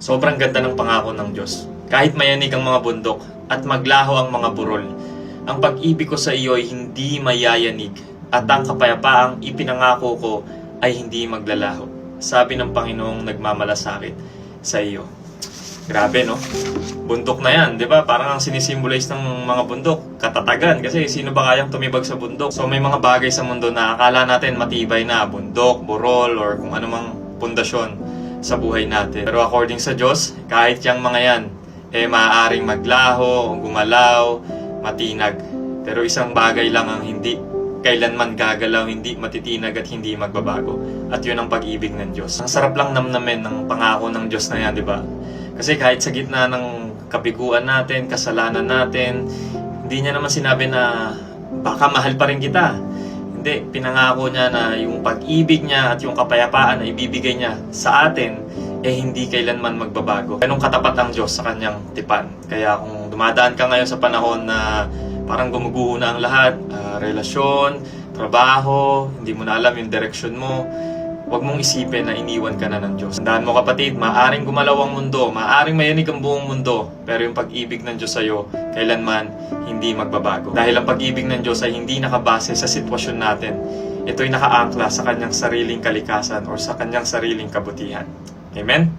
Sobrang ganda ng pangako ng Diyos. Kahit mayanig ang mga bundok at maglaho ang mga burol, ang pag-ibig ko sa iyo ay hindi mayayanig at ang kapayapaang ipinangako ko ay hindi maglalaho. Sabi ng Panginoong nagmamalasakit sa iyo. Grabe, no? Bundok na yan, di ba? Parang ang sinisimbolize ng mga bundok, katatagan. Kasi sino ba kayang tumibag sa bundok? So may mga bagay sa mundo na akala natin matibay na, bundok, burol, or kung anumang pundasyon sa buhay natin. Pero according sa Diyos, kahit yung mga yan, maaaring maglaho, gumalaw, matinag. Pero isang bagay lang ang hindi kailanman gagalaw, hindi matitinag at hindi magbabago. At yun ang pag-ibig ng Diyos. Ang sarap lang namnamin ng pangako ng Diyos na yan, di ba? Kasi kahit sa gitna ng kabiguan natin, kasalanan natin, hindi niya naman sinabi na baka mahal pa rin kita. Hindi, pinangako niya na yung pag-ibig niya at yung kapayapaan na ibibigay niya sa atin, hindi kailanman magbabago. Ganong katapat ang Diyos sa kanyang tipan. Kaya kung dumadaan ka ngayon sa panahon na parang gumuguho na ang lahat, relasyon, trabaho, hindi mo na alam yung direksyon mo, huwag mong isipin na iniwan ka na ng Diyos. Tandaan mo kapatid, maaaring gumalaw ang mundo, maaaring mayanig ang buong mundo, pero yung pag-ibig ng Diyos sa'yo, kailanman hindi magbabago. Dahil ang pag-ibig ng Diyos ay hindi nakabase sa sitwasyon natin. Ito'y nakaangkla sa kanyang sariling kalikasan o sa kanyang sariling kabutihan. Amen?